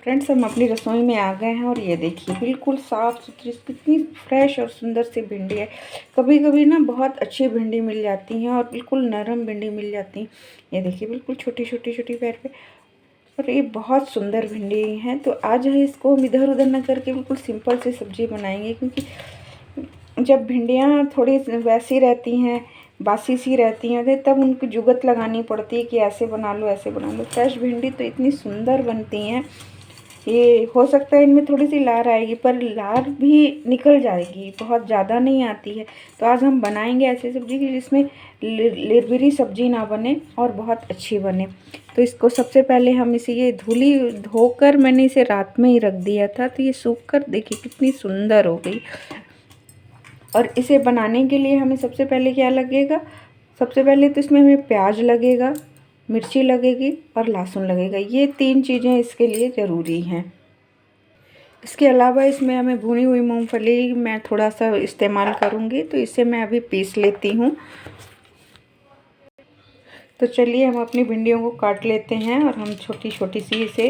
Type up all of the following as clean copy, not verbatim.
Friends, हम अपनी रसोई में आ गए हैं और ये देखिए बिल्कुल साफ़ सुथरी कितनी फ्रेश और सुंदर सी भिंडी है। कभी कभी ना बहुत अच्छी भिंडी मिल जाती हैं और बिल्कुल नरम भिंडी मिल जाती हैं। ये देखिए बिल्कुल छोटी छोटी छोटी पैर पे, और ये बहुत सुंदर भिंडी है। तो आज इसको हम इधर उधर ना करके बिल्कुल सिंपल सी सब्जी बनाएंगे, क्योंकि जब भिंडियाँ थोड़ी वैसी रहती हैं, बासी सी रहती हैं, तब उनको जुगत लगानी पड़ती है कि ऐसे बना लो ऐसे बना लो। फ्रेश भिंडी तो इतनी सुंदर बनती हैं। ये हो सकता है इनमें थोड़ी सी लार आएगी, पर लार भी निकल जाएगी, बहुत ज़्यादा नहीं आती है। तो आज हम बनाएंगे ऐसी सब्जी कि जिसमें लिरबिरी सब्जी ना बने और बहुत अच्छी बने। तो इसको सबसे पहले हम इसे ये धोकर मैंने इसे रात में ही रख दिया था, तो ये सूख कर देखिए कितनी सुंदर हो गई। और इसे बनाने के लिए हमें सबसे पहले क्या लगेगा, सबसे पहले तो इसमें हमें प्याज लगेगा, मिर्ची लगेगी और लहसुन लगेगा। ये 3 चीज़ें इसके लिए ज़रूरी हैं। इसके अलावा इसमें हमें भुनी हुई मूंगफली मैं थोड़ा सा इस्तेमाल करूँगी, तो इसे मैं अभी पीस लेती हूँ। तो चलिए हम अपनी भिंडियों को काट लेते हैं और हम छोटी छोटी सी इसे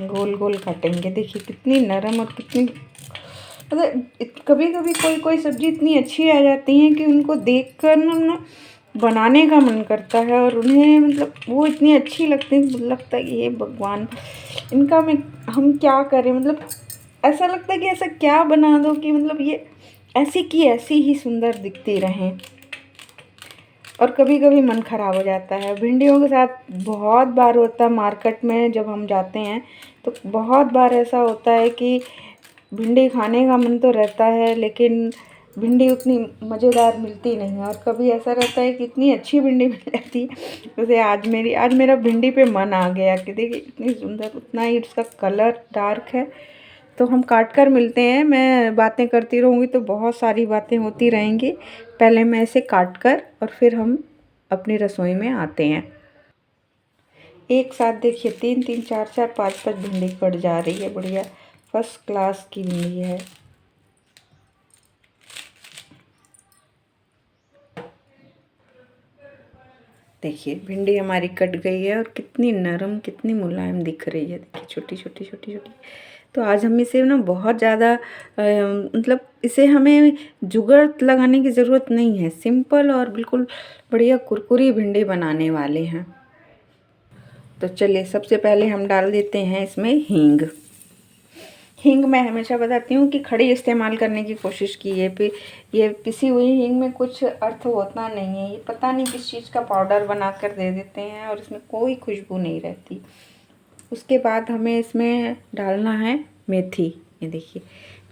गोल गोल काटेंगे। देखिए कितनी नरम और कितनी, मतलब कभी कभी कोई कोई सब्ज़ी इतनी अच्छी आ जाती हैं कि उनको देखकर ना बनाने का मन करता है, और उन्हें मतलब वो इतनी अच्छी लगती है, लगता है कि ये भगवान इनका हम क्या करें। मतलब ऐसा लगता है कि ऐसा क्या बना दो कि मतलब ये ऐसी की ऐसी ही सुंदर दिखती रहें। और कभी कभी मन ख़राब हो जाता है। भिंडियों के साथ बहुत बार होता है, मार्केट में जब हम जाते हैं तो बहुत बार ऐसा होता है कि भिंडी खाने का मन तो रहता है, लेकिन भिंडी उतनी मज़ेदार मिलती नहीं है। और कभी ऐसा रहता है कि इतनी अच्छी भिंडी मिल जाती है, जैसे आज मेरा भिंडी पे मन आ गया कि देखिए इतनी सुंदर, उतना ही उसका कलर डार्क है। तो हम काट कर मिलते हैं। मैं बातें करती रहूँगी तो बहुत सारी बातें होती रहेंगी। पहले मैं इसे काट कर और फिर हम अपनी रसोई में आते हैं। एक साथ देखिए 3-3 4-4 5-5 भिंडी कट जा रही है। बढ़िया फर्स्ट क्लास की भिंडी है। देखिए भिंडी हमारी कट गई है और कितनी नरम कितनी मुलायम दिख रही है। देखिए छोटी छोटी छोटी छोटी। तो आज हम इसे ना बहुत ज़्यादा मतलब इसे हमें जुगाड़ लगाने की ज़रूरत नहीं है। सिंपल और बिल्कुल बढ़िया कुरकुरी भिंडी बनाने वाले हैं। तो चलिए सबसे पहले हम डाल देते हैं इसमें हींग। हींग मैं हमेशा बताती हूँ कि खड़ी इस्तेमाल करने की कोशिश कीजिए। ये पिसी हुई हींग में कुछ अर्थ होता नहीं है। ये पता नहीं किस चीज़ का पाउडर बना कर दे देते हैं और इसमें कोई खुशबू नहीं रहती। उसके बाद हमें इसमें डालना है मेथी। ये देखिए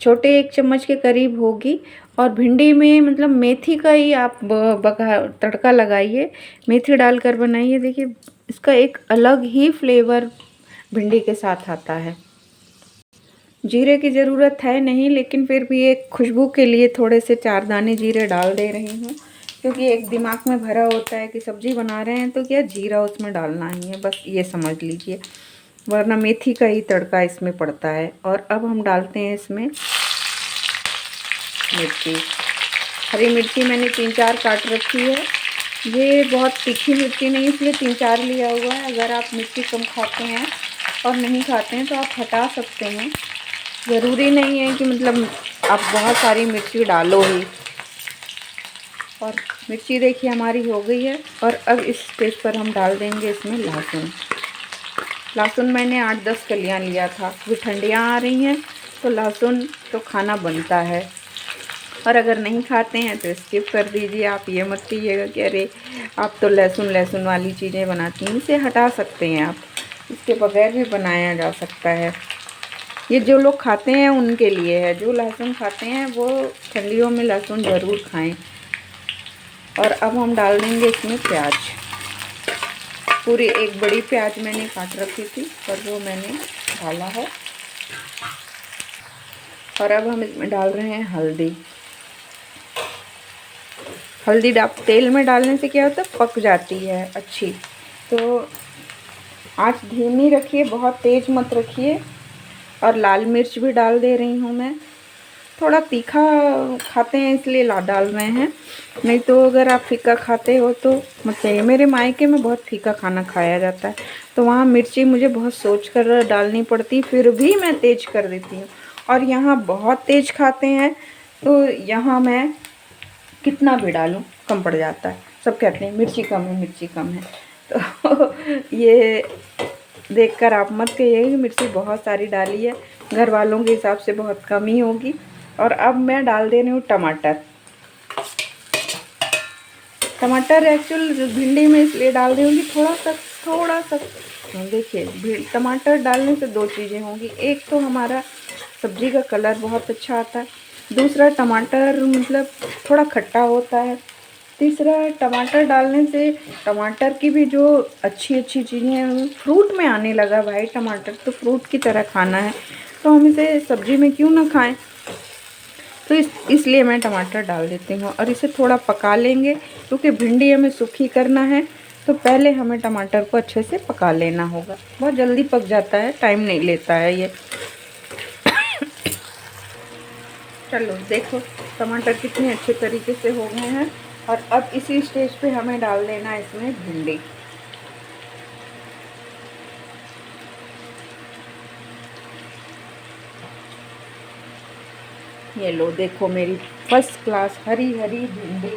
छोटे 1 चम्मच के करीब होगी। और भिंडी में मतलब मेथी का ही आप तड़का लगाइए, मेथी डालकर बनाइए। देखिए इसका एक अलग ही फ्लेवर भिंडी के साथ आता है। जीरे की ज़रूरत है नहीं, लेकिन फिर भी एक खुशबू के लिए थोड़े से 4 दाने जीरे डाल दे रही हूँ, क्योंकि एक दिमाग में भरा होता है कि सब्ज़ी बना रहे हैं तो क्या जीरा उसमें डालना ही है, बस ये समझ लीजिए, वरना मेथी का ही तड़का इसमें पड़ता है। और अब हम डालते हैं इसमें मिर्ची। हरी मिर्ची मैंने 3-4 काट रखी है। ये बहुत तीखी मिर्ची नहीं, इसलिए 3-4 लिया हुआ है। अगर आप मिर्ची कम खाते हैं और नहीं खाते हैं तो आप हटा सकते हैं। ज़रूरी नहीं है कि मतलब आप बहुत सारी मिर्ची डालो ही। और मिर्ची देखिए हमारी हो गई है। और अब इस स्टेज पर हम डाल देंगे इसमें लहसुन। लहसुन मैंने 8-10 कलियाँ लिया था, अभी ठंडियाँ आ रही हैं तो लहसुन तो खाना बनता है। और अगर नहीं खाते हैं तो स्किप कर दीजिए। आप ये मत कहिएगा कि अरे आप तो लहसुन वाली चीज़ें बनाती हैं। इसे हटा सकते हैं आप, इसके बगैर भी बनाया जा सकता है। ये जो लोग खाते हैं उनके लिए है, जो लहसुन खाते हैं वो ठंडियों में लहसुन ज़रूर खाएं। और अब हम डाल देंगे इसमें प्याज। पूरी एक बड़ी प्याज मैंने काट रखी थी और वो मैंने डाला है। और अब हम इसमें डाल रहे हैं हल्दी। हल्दी तेल में डालने से क्या होता है, पक जाती है अच्छी। तो आँच धीमी रखिए, बहुत तेज़ मत रखिए। और लाल मिर्च भी डाल दे रही हूँ मैं। थोड़ा तीखा खाते हैं इसलिए डाल रहे हैं, नहीं तो अगर आप फीका खाते हो तो मत चाहिए। मेरे मायके में बहुत फीका खाना खाया जाता है, तो वहाँ मिर्ची मुझे बहुत सोच कर डालनी पड़ती, फिर भी मैं तेज़ कर देती हूँ। और यहाँ बहुत तेज़ खाते हैं, तो यहाँ मैं कितना भी डालूँ कम पड़ जाता है। सब कहते हैं मिर्ची कम है, मिर्ची कम है। तो ये देखकर आप मत कहिए कि मिर्ची बहुत सारी डाली है, घर वालों के हिसाब से बहुत कम ही होगी। और अब मैं डाल दे रही हूँ टमाटर। टमाटर एक्चुअल भिंडी में इसलिए डाल रही हूँ कि थोड़ा सा देखिए, टमाटर डालने से दो चीज़ें होंगी। एक तो हमारा सब्ज़ी का कलर बहुत अच्छा आता है, दूसरा टमाटर मतलब थोड़ा खट्टा होता है, तीसरा टमाटर डालने से टमाटर की भी जो अच्छी चीज़ें फ्रूट में आने लगा भाई। टमाटर तो फ्रूट की तरह खाना है, तो हम इसे सब्ज़ी में क्यों ना खाएं। तो इसलिए मैं टमाटर डाल देती हूँ और इसे थोड़ा पका लेंगे, क्योंकि भिंडी हमें सूखी करना है। तो पहले हमें टमाटर को अच्छे से पका लेना होगा। बहुत जल्दी पक जाता है, टाइम नहीं लेता है ये। चलो देखो टमाटर कितने अच्छे तरीके से हो गए हैं। और अब इसी स्टेज पे हमें डाल देना है इसमें भिंडी। ये लो देखो मेरी फर्स्ट क्लास हरी हरी भिंडी।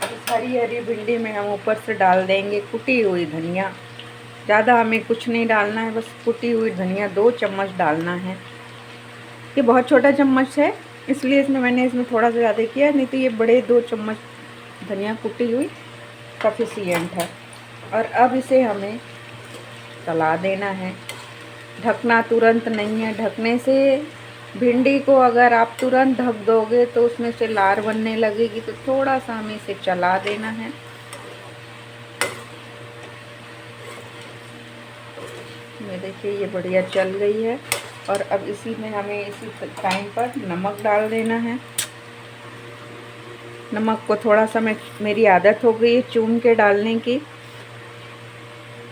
इस हरी हरी भिंडी में हम ऊपर से डाल देंगे कुटी हुई धनिया। ज़्यादा हमें कुछ नहीं डालना है, बस कुटी हुई धनिया 2 चम्मच डालना है। ये बहुत छोटा चम्मच है, इसलिए मैंने इसमें थोड़ा सा ज़्यादा किया, नहीं तो ये बड़े 2 चम्मच धनिया कुटी हुई सफिशिएंट है। और अब इसे हमें चला देना है। ढकना तुरंत नहीं है, ढकने से भिंडी को अगर आप तुरंत ढक दोगे तो उसमें से लार बनने लगेगी। तो थोड़ा सा हमें इसे चला देना है। ये देखिए ये बढ़िया चल गई है। और अब इसी में हमें इसी टाइम पर नमक डाल देना है। नमक को थोड़ा सा मेरी आदत हो गई है चूम के डालने की।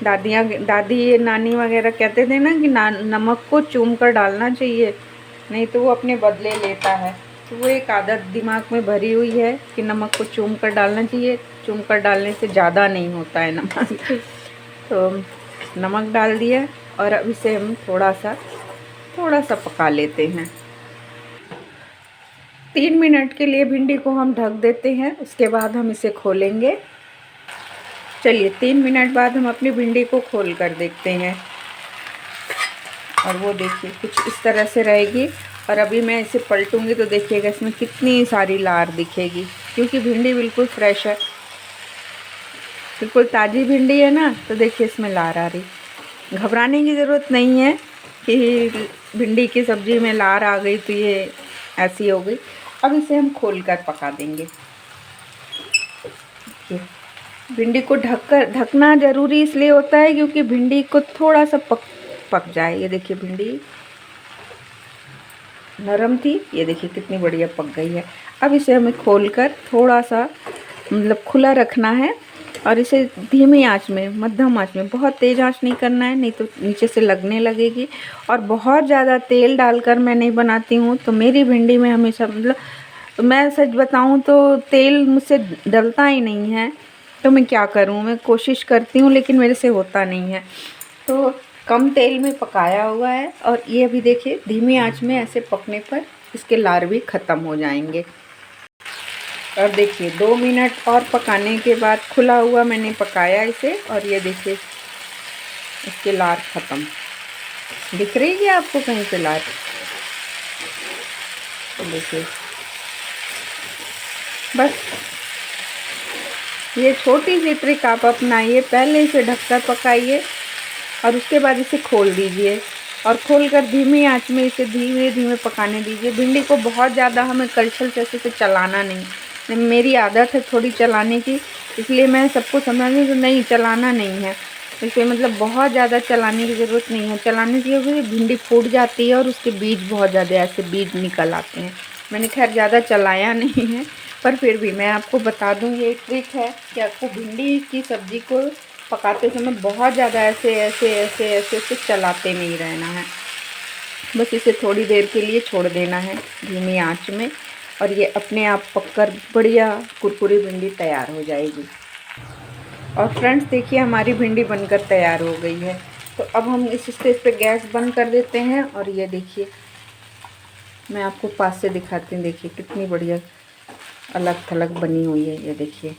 दादी नानी वगैरह कहते थे ना कि नमक को चूम कर डालना चाहिए, नहीं तो वो अपने बदले लेता है। तो वो एक आदत दिमाग में भरी हुई है कि नमक को चूम कर डालना चाहिए। चूम कर डालने से ज़्यादा नहीं होता है नमक। तो नमक डाल दिया और अब इसे हम थोड़ा सा पका लेते हैं। 3 मिनट के लिए भिंडी को हम ढक देते हैं, उसके बाद हम इसे खोलेंगे। चलिए 3 मिनट बाद हम अपनी भिंडी को खोल कर देखते हैं। और वो देखिए कुछ इस तरह से रहेगी। और अभी मैं इसे पलटूंगी तो देखिएगा इसमें कितनी सारी लार दिखेगी, क्योंकि भिंडी बिल्कुल फ्रेश है, बिल्कुल ताज़ी भिंडी है ना। तो देखिए इसमें लार आ रही। घबराने की ज़रूरत नहीं है कि भिंडी की सब्ज़ी में लार आ गई तो ये ऐसी हो गई। अब इसे हम खोल कर पका देंगे। भिंडी को ढकना ज़रूरी इसलिए होता है क्योंकि भिंडी को थोड़ा सा पक जाए। ये देखिए भिंडी नरम थी, ये देखिए कितनी बढ़िया पक गई है। अब इसे हमें खोलकर थोड़ा सा मतलब खुला रखना है और इसे धीमी आंच में, मध्यम आंच में, बहुत तेज़ आंच नहीं करना है, नहीं तो नीचे से लगने लगेगी। और बहुत ज़्यादा तेल डालकर मैं नहीं बनाती हूँ, तो मेरी भिंडी में हमेशा मतलब मैं सच बताऊँ तो तेल मुझसे डलता ही नहीं है। तो मैं क्या करूँ, मैं कोशिश करती हूँ लेकिन मेरे से होता नहीं है। तो कम तेल में पकाया हुआ है और ये अभी देखिए धीमी आंच में ऐसे पकने पर इसके लार भी ख़त्म हो जाएंगे। और देखिए 2 मिनट और पकाने के बाद खुला हुआ मैंने पकाया इसे, और ये देखिए इसके लार ख़त्म। दिख रही है आपको कहीं पे लार? तो देखिए बस ये छोटी सी ट्रिक आप अपनाइए। पहले इसे ढककर पकाइए और उसके बाद इसे खोल दीजिए और खोलकर धीमी आंच में इसे धीमे धीमे पकाने दीजिए। भिंडी को बहुत ज़्यादा हमें कलछल से चलाना नहीं। मेरी आदत है थोड़ी चलाने की, इसलिए मैं सबको समझाती हूँ नहीं चलाना नहीं है। इसलिए मतलब बहुत ज़्यादा चलाने की ज़रूरत नहीं है। चलाने की वजह से भिंडी फूट जाती है और उसके बीज बहुत ज़्यादा ऐसे बीज निकल आते हैं। मैंने खैर ज़्यादा चलाया नहीं है, पर फिर भी मैं आपको बता दूँ ये ट्रिक है कि आपको भिंडी की सब्ज़ी को पकाते समय बहुत ज़्यादा ऐसे चलाते नहीं रहना है। बस इसे थोड़ी देर के लिए छोड़ देना है धीमी आंच में और ये अपने आप पककर बढ़िया कुरकुरी भिंडी तैयार हो जाएगी। और फ्रेंड्स देखिए हमारी भिंडी बनकर तैयार हो गई है। तो अब हम इस स्टेज पे गैस बंद कर देते हैं। और ये देखिए, मैं आपको पास से दिखाती हूँ। देखिए कितनी बढ़िया अलग थलग बनी हुई है। ये देखिए,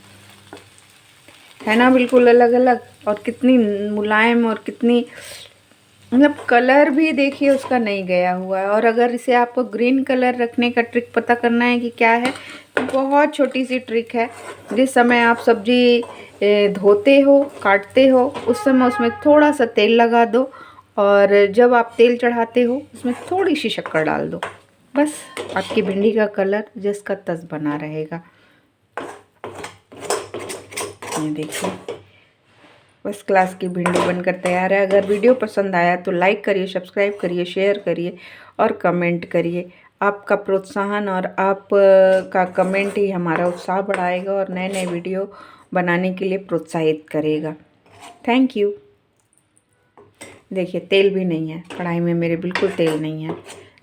है ना, बिल्कुल अलग अलग। और कितनी मुलायम और कितनी मतलब कलर भी देखिए उसका नहीं गया हुआ है। और अगर इसे आपको ग्रीन कलर रखने का ट्रिक पता करना है कि क्या है, तो बहुत छोटी सी ट्रिक है। जिस समय आप सब्जी धोते हो, काटते हो, उस समय उसमें थोड़ा सा तेल लगा दो। और जब आप तेल चढ़ाते हो उसमें थोड़ी सी शक्कर डाल दो। बस आपकी भिंडी का कलर जस का तस बना रहेगा। ये देखिए, फर्स्ट क्लास की भिंडी बनकर तैयार है। अगर वीडियो पसंद आया तो लाइक करिए, सब्सक्राइब करिए, शेयर करिए और कमेंट करिए। आपका प्रोत्साहन और आप का कमेंट ही हमारा उत्साह बढ़ाएगा और नए नए वीडियो बनाने के लिए प्रोत्साहित करेगा। Thank you. देखिए तेल भी नहीं है कढ़ाई में, मेरे बिल्कुल तेल नहीं है।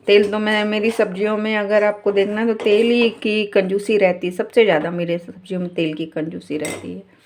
तेल तो मैं मेरी सब्जियों में अगर आपको देखना तो तेल ही की कंजूसी रहती है, सबसे ज़्यादा मेरे सब्जियों में तेल की कंजूसी रहती है।